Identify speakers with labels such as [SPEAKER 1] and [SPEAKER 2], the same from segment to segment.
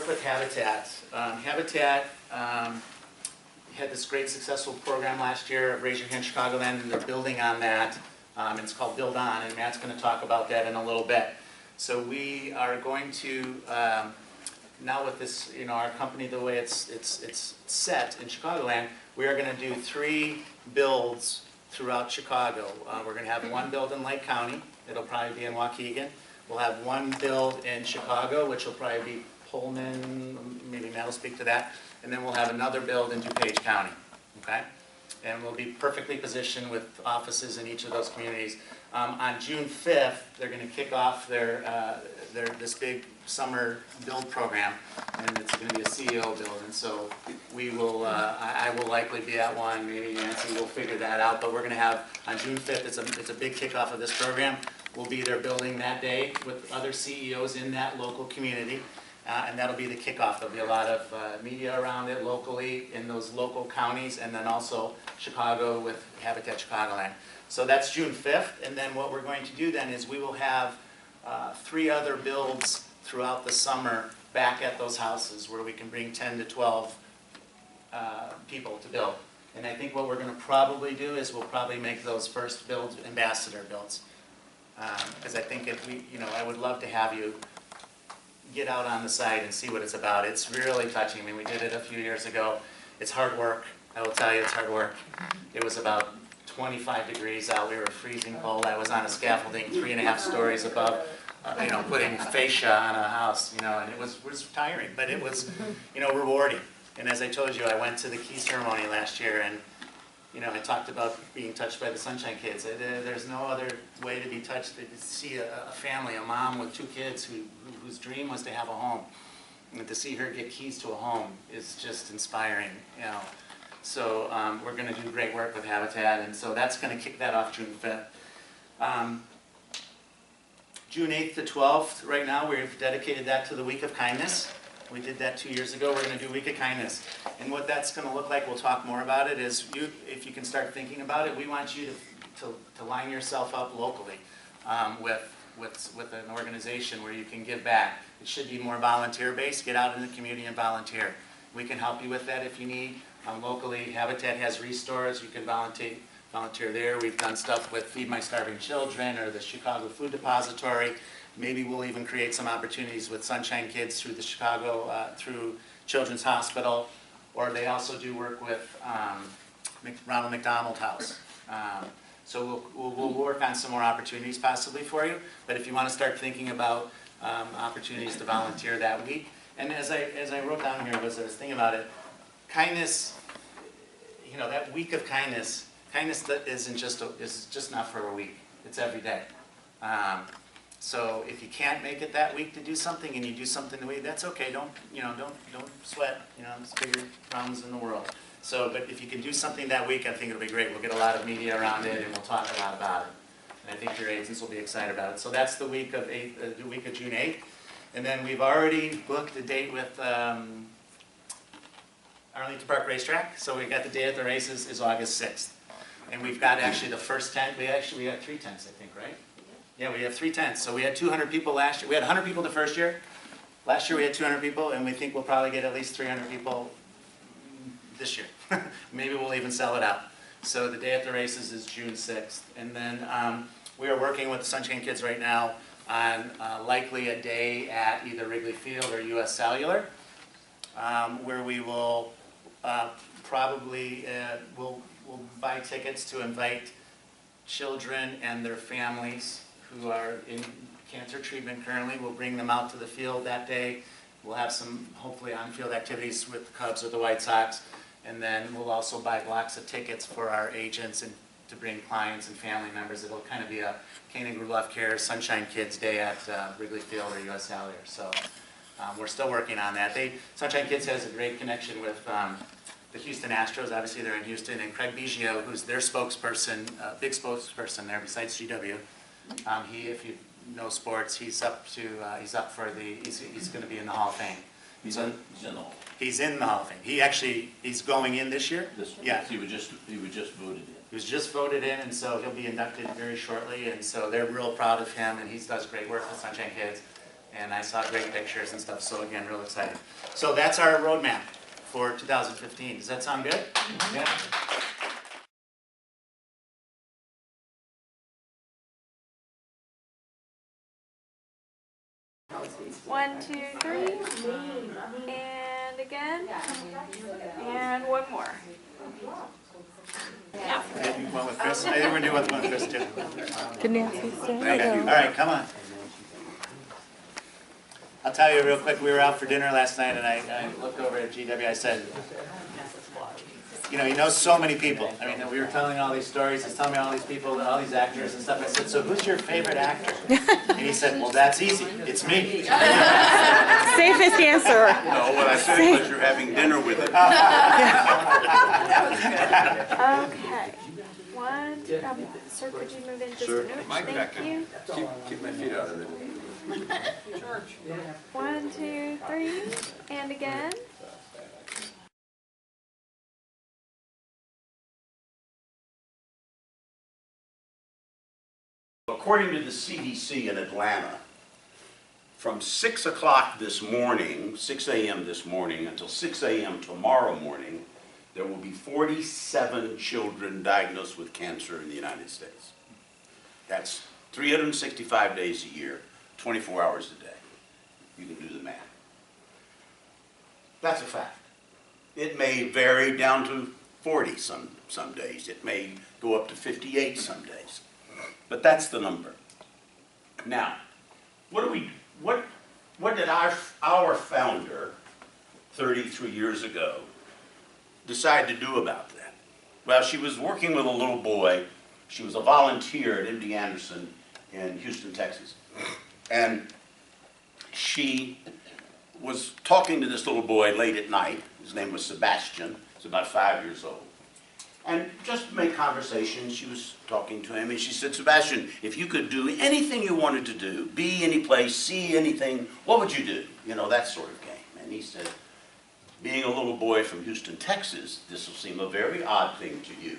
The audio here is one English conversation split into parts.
[SPEAKER 1] work with Habitat. Habitat had this great successful program last year, Raise Your Hand Chicagoland, and they're building on that. It's called Build On, and Matt's going to talk about that in a little bit. So we are going to, now with this, our company, the way it's set in Chicagoland, we are going to do 3 builds throughout Chicago. We're going to have 1 build in Lake County. It'll probably be in Waukegan. We'll have 1 build in Chicago, which will probably be Pullman. Maybe Matt will speak to that. And then we'll have another build in DuPage County. Okay? And we'll be perfectly positioned with offices in each of those communities. On June 5th, they're going to kick off this big summer build program, and it's going to be a CEO build. And so we will, I will likely be at one. Maybe Nancy will figure that out. But we're going to have on June 5th. It's a big kickoff of this program. We'll be there building that day with other CEOs in that local community. And that'll be the kickoff. There'll be a lot of media around it locally in those local counties, and then also Chicago with Habitat Chicagoland. So that's June 5th, and then what we're going to do then is we will have 3 other builds throughout the summer back at those houses where we can bring 10 to 12 people to build. And I think what we're going to probably do is we'll probably make those first builds ambassador builds. Because I think if we, I would love to have you get out on the site and see what it's about. It's really touching. I mean, we did it a few years ago. It's hard work. I will tell you, it's hard work. It was about 25 degrees out. We were freezing cold. I was on a scaffolding 3.5 stories above, putting fascia on a house, and it was tiring, but it was, rewarding. And as I told you, I went to the key ceremony last year, and I talked about being touched by the Sunshine Kids. There's no other way to be touched than to see a family, a mom with 2 kids whose dream was to have a home. And to see her get keys to a home is just inspiring, So we're going to do great work with Habitat, and so that's going to kick that off June 5th. June 8th to 12th, right now, we've dedicated that to the Week of Kindness. We did that 2 years ago. We're going to do Week of Kindness. And what that's going to look like, we'll talk more about it, is if you can start thinking about it, we want you to line yourself up locally with an organization where you can give back. It should be more volunteer-based. Get out in the community and volunteer. We can help you with that if you need. Locally, Habitat has restores. You can volunteer there. We've done stuff with Feed My Starving Children or the Chicago Food Depository. Maybe we'll even create some opportunities with Sunshine Kids through the through Children's Hospital, or they also do work with Ronald McDonald House. So we'll work on some more opportunities possibly for you. But if you want to start thinking about opportunities to volunteer that week, and as I wrote down here was I was thinking about it, kindness. That week of kindness. Kindness is just not for a week. It's every day. So if you can't make it that week to do something, and you do something the week, that's okay. Don't sweat. There's bigger problems in the world. So, but if you can do something that week, I think it'll be great. We'll get a lot of media around it, and we'll talk a lot about it. And I think your agents will be excited about it. So that's the week of June 8th, and then we've already booked a date with Arlington Park Racetrack. So we got the day of the races is August 6th, and we've got actually the first tent. We had 3 tents, I think, right? Yeah, we have 3 tents. So we had 200 people last year. We had 100 people the first year. Last year we had 200 people, and we think we'll probably get at least 300 people this year. Maybe we'll even sell it out. So the day after races is June 6th. And then we are working with the Sunshine Kids right now on likely a day at either Wrigley Field or US Cellular, where we will probably we'll buy tickets to invite children and their families who are in cancer treatment currently. We'll bring them out to the field that day. We'll have some, hopefully, on-field activities with the Cubs or the White Sox. And then we'll also buy blocks of tickets for our agents and to bring clients and family members. It'll kind of be a KoenigRubloff Cares Sunshine Kids Day at Wrigley Field or US Cellular. So we're still working on that. Sunshine Kids has a great connection with the Houston Astros. Obviously, they're in Houston. And Craig Biggio, who's their spokesperson, big spokesperson there besides GW. If you know sports, he's going to be in the Hall of Fame. He's in the Hall. He's in the Hall of Fame. He's going in this year. Yeah.
[SPEAKER 2] He was just voted in.
[SPEAKER 1] He was just voted in, and so he'll be inducted very shortly. And so they're real proud of him, and he does great work with Sunshine Kids. and I saw great pictures and stuff, so again, real excited. So that's our roadmap for 2015. Does that sound good? Yeah.
[SPEAKER 3] 1, 2, 3, and again, and one more. Yeah.
[SPEAKER 1] Maybe one with Chris. Maybe we're doing one with Chris too.
[SPEAKER 4] Good Nancy.
[SPEAKER 1] Thank you. All right, come on. I'll tell you real quick, we were out for dinner last night and I looked over at GW, I said, you know, he knows so many people. I mean, we were telling all these stories, he's telling me all these people, all these actors and stuff. I said, so who's your favorite actor? And he said, well, that's easy, it's me.
[SPEAKER 4] Safest answer.
[SPEAKER 5] No, what I said was you're having dinner with him.
[SPEAKER 3] Okay. One, sir, could you move in just a minute? Thank you.
[SPEAKER 5] Keep my feet out of it.
[SPEAKER 3] 1, 2, 3, and again.
[SPEAKER 5] According to the CDC in Atlanta, from 6 o'clock this morning, 6 a.m. this morning, until 6 a.m. tomorrow morning, there will be 47 children diagnosed with cancer in the United States. That's 365 days a year, 24 hours a day. You can do the math. That's a fact. It may vary down to 40 some days. It may go up to 58 some days. But that's the number. Now, what did our founder 33 years ago decide to do about that? Well, she was working with a little boy. She was a volunteer at MD Anderson in Houston, Texas. And she was talking to this little boy late at night. His name was Sebastian. He was about 5 years old. And just to make conversation, she was talking to him, and she said, Sebastian, if you could do anything you wanted to do, be any place, see anything, what would you do? You know, that sort of game. And he said, being a little boy from Houston, Texas, this will seem a very odd thing to you.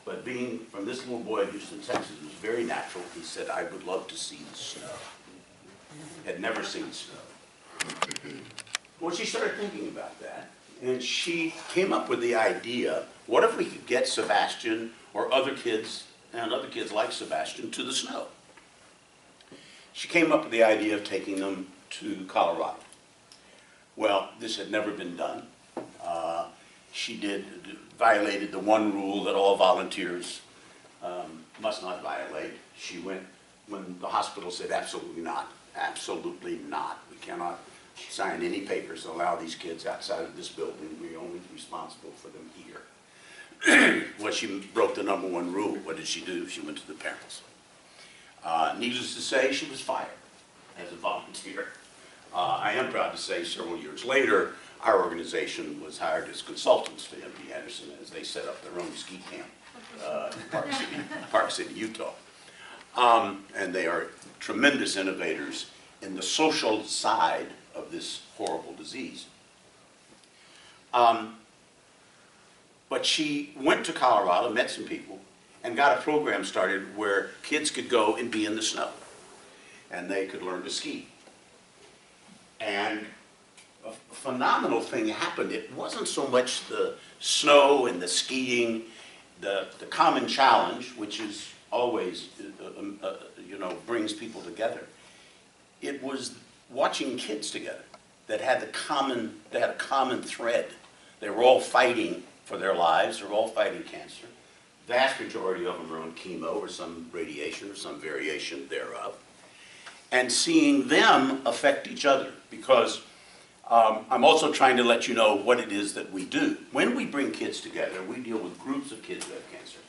[SPEAKER 5] But being from this little boy in Houston, Texas, was very natural. He said, I would love to see the snow. Had never seen snow. Well, she started thinking about that, and she came up with the idea, what if we could get Sebastian or other kids, and other kids like Sebastian, to the snow? She came up with the idea of taking them to Colorado. Well, this had never been done. She violated the one rule that all volunteers must not violate. She went when the hospital said, absolutely not, we cannot sign any papers to allow these kids outside of this building. We're only responsible for them here. Well, she broke the number one rule. What did she do? She went to the parents. Needless to say, she was fired as a volunteer. I am proud to say several years later, our organization was hired as consultants to MD Anderson as they set up their own ski camp in Park City, Utah. And they are tremendous innovators in the social side of this horrible disease. But she went to Colorado, met some people, and got a program started where kids could go and be in the snow. And they could learn to ski. And a phenomenal thing happened. It wasn't so much the snow and the skiing, the common challenge, which is always, you know, brings people together. It was watching kids together that had a common thread. They were all fighting for their lives. They were all fighting cancer. Vast majority of them are on chemo or some radiation or some variation thereof. And seeing them affect each other, because I'm also trying to let you know what it is that we do. When we bring kids together, we deal with groups of kids who have cancer.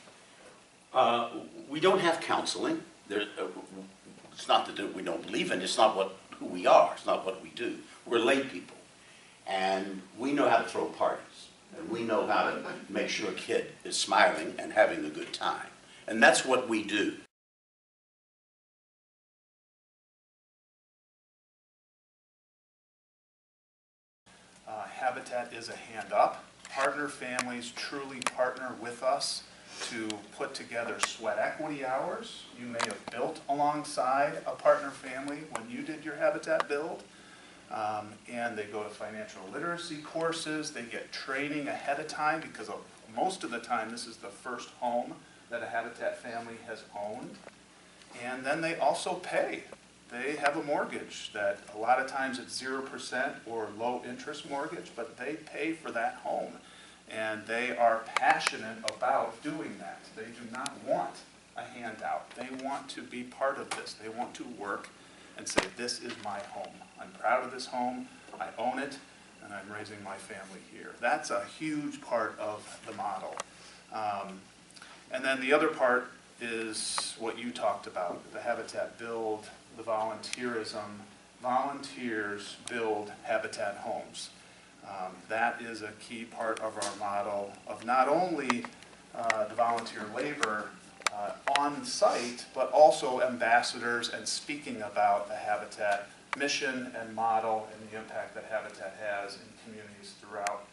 [SPEAKER 5] We don't have counseling. It's not that we don't believe in it. It's not who we are. It's not what we do. We're lay people. And we know how to throw parties. And we know how to make sure a kid is smiling and having a good time. And that's what we do.
[SPEAKER 6] Habitat is a hand up. Partner families truly partner with us to put together sweat equity hours. You may have built alongside a partner family when you did your Habitat build. And they go to financial literacy courses. They get training ahead of time because most of the time this is the first home that a Habitat family has owned. And then they also pay. They have a mortgage that a lot of times it's 0% or low interest mortgage, but they pay for that home. And they are passionate about doing that. They do not want a handout. They want to be part of this. They want to work and say, this is my home. I'm proud of this home. I own it, and I'm raising my family here. That's a huge part of the model. And then the other part is what you talked about, the Habitat build, the volunteerism. Volunteers build Habitat homes. That is a key part of our model of not only the volunteer labor on site, but also ambassadors and speaking about the Habitat mission and model and the impact that Habitat has in communities throughout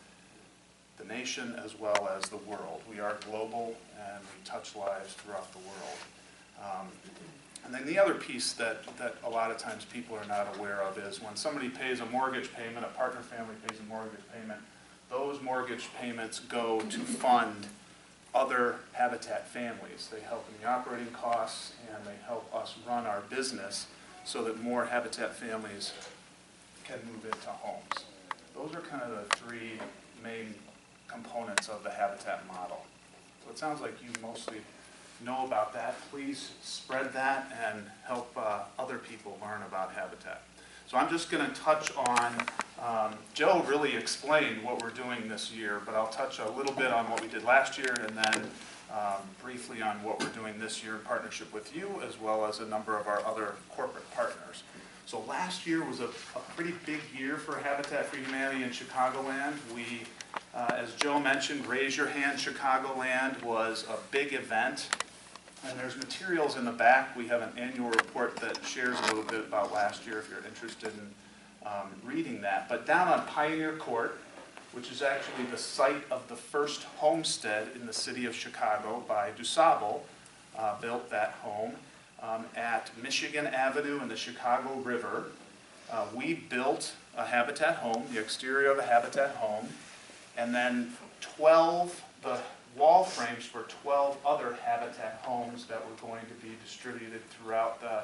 [SPEAKER 6] the nation as well as the world. We are global and we touch lives throughout the world. And then the other piece that a lot of times people are not aware of is when somebody pays a mortgage payment, a partner family pays a mortgage payment, those mortgage payments go to fund other Habitat families. They help in the operating costs and they help us run our business so that more Habitat families can move into homes. Those are kind of the three main components of the Habitat model. So it sounds like you mostly know about that. Please spread that and help other people learn about Habitat. So I'm just going to touch on, Joe really explained what we're doing this year, but I'll touch a little bit on what we did last year and then briefly on what we're doing this year in partnership with you as well as a number of our other corporate partners. So last year was a pretty big year for Habitat for Humanity in Chicagoland. We, as Joe mentioned, Raise Your Hand Chicagoland was a big event. And there's materials in the back. We have an annual report that shares a little bit about last year if you're interested in reading that. But down on Pioneer Court, which is actually the site of the first homestead in the city of Chicago by DuSable, built that home. At Michigan Avenue and the Chicago River, we built a Habitat home, the exterior of a Habitat home, and then the wall frames for 12 other Habitat homes that were going to be distributed throughout the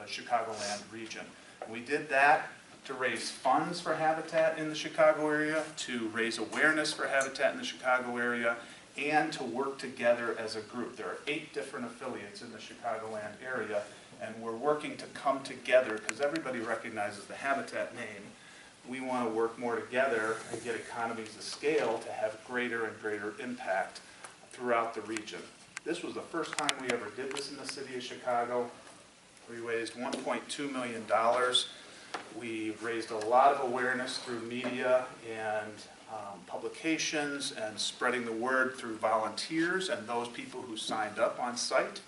[SPEAKER 6] Chicagoland region. We did that to raise funds for Habitat in the Chicago area, to raise awareness for Habitat in the Chicago area, and to work together as a group. There are 8 different affiliates in the Chicagoland area, and we're working to come together because everybody recognizes the Habitat name. We want to work more together and get economies of scale to have greater and greater impact throughout the region. This was the first time we ever did this in the city of Chicago. We raised $1.2 million. We raised a lot of awareness through media and publications and spreading the word through volunteers and those people who signed up on site.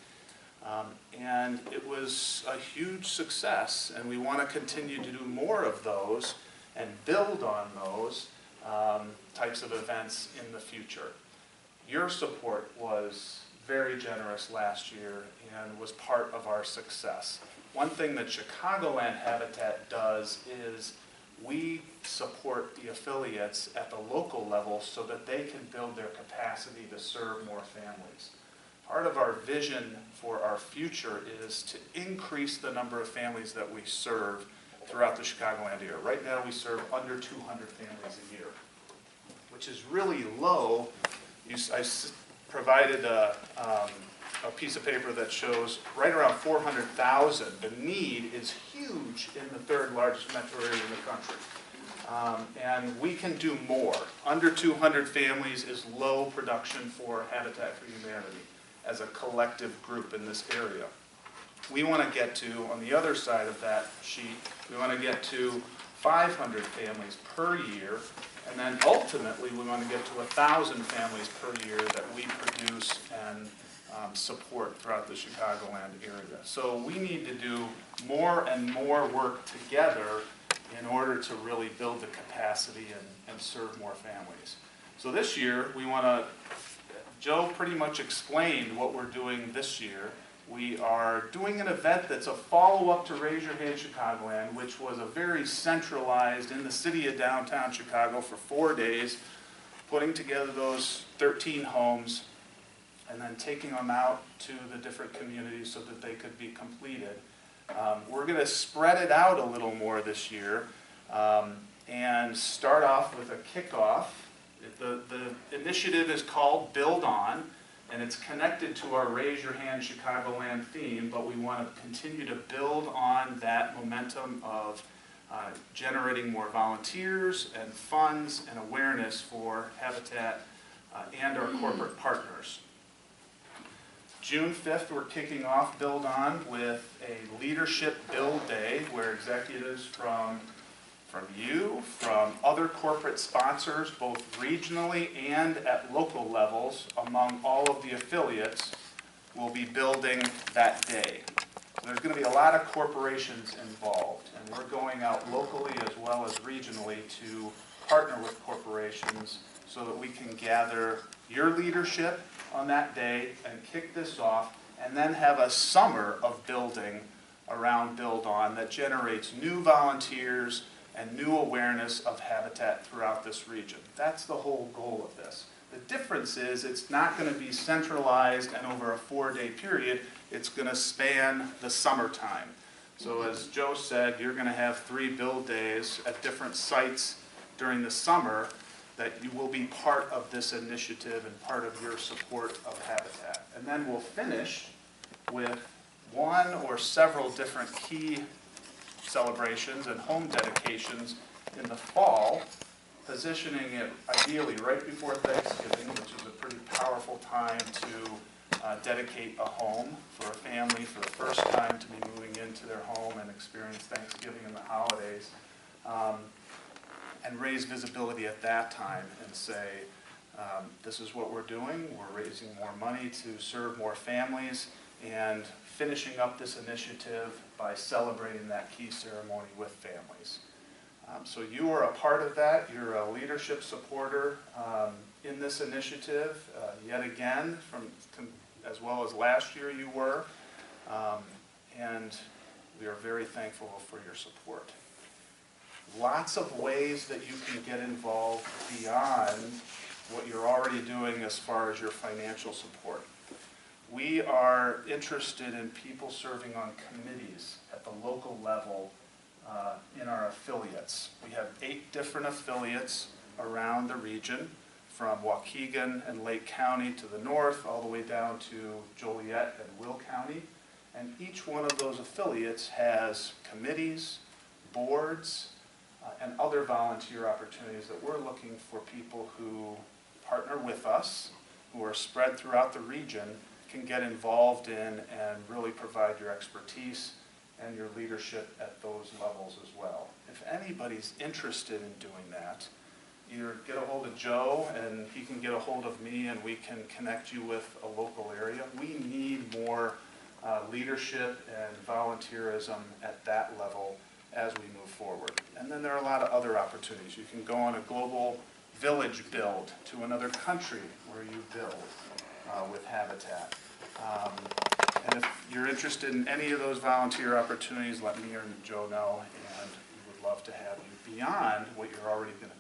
[SPEAKER 6] And it was a huge success, and we want to continue to do more of those and build on those types of events in the future. Your support was very generous last year and was part of our success. One thing that Chicagoland Habitat does is we support the affiliates at the local level so that they can build their capacity to serve more families. Part of our vision for our future is to increase the number of families that we serve throughout the Chicagoland area. Right now we serve under 200 families a year, which is really low. I provided a piece of paper that shows right around 400,000. The need is huge in the 3rd largest metro area in the country. And we can do more. Under 200 families is low production for Habitat for Humanity as a collective group in this area. We want to get to, on the other side of that sheet, we want to get to 500 families per year, and then ultimately we want to get to 1,000 families per year that we produce and support throughout the Chicagoland area. So we need to do more and more work together in order to really build the capacity and serve more families. So this year we want to Joe pretty much explained what we're doing this year. We are doing an event that's a follow-up to Raise Your Hand Chicagoland, which was a very centralized in the city of downtown Chicago for 4 days, putting together those 13 homes and then taking them out to the different communities so that they could be completed. We're going to spread it out a little more this year and start off with a kickoff. The initiative is called Build On, and it's connected to our Raise Your Hand Chicagoland theme, but we want to continue to build on that momentum of generating more volunteers and funds and awareness for Habitat and our corporate partners. June 5th, we're kicking off Build On with a leadership build day where executives from you, from other corporate sponsors, both regionally and at local levels, among all of the affiliates, will be building that day. So there's going to be a lot of corporations involved, and we're going out locally as well as regionally to partner with corporations so that we can gather your leadership on that day and kick this off, and then have a summer of building around Build On that generates new volunteers and new awareness of Habitat throughout this region. That's the whole goal of this. The difference is it's not going to be centralized and over a 4-day period. It's going to span the summertime. So as Joe said, you're going to have 3 build days at different sites during the summer that you will be part of this initiative and part of your support of Habitat. And then we'll finish with one or several different key celebrations and home dedications in the fall, positioning it ideally right before Thanksgiving, which is a pretty powerful time to dedicate a home for a family for the first time to be moving into their home and experience Thanksgiving and the holidays, and raise visibility at that time and say, this is what we're doing, we're raising more money to serve more families, and finishing up this initiative by celebrating that key ceremony with families. So you are a part of that. You're a leadership supporter in this initiative, yet again, as well as last year you were, and we are very thankful for your support. Lots of ways that you can get involved beyond what you're already doing as far as your financial support. We are interested in people serving on committees at the local level in our affiliates. We have 8 different affiliates around the region, from Waukegan and Lake County to the north, all the way down to Joliet and Will County. And each one of those affiliates has committees, boards, and other volunteer opportunities that we're looking for people who partner with us, who are spread throughout the region, can get involved in and really provide your expertise and your leadership at those levels as well. If anybody's interested in doing that, either get a hold of Joe and he can get a hold of me and we can connect you with a local area. We need more leadership and volunteerism at that level as we move forward. And then there are a lot of other opportunities. You can go on a global village build to another country where you build with Habitat. And if you're interested in any of those volunteer opportunities, let me or Joe know, and we would love to have you beyond what you're already going to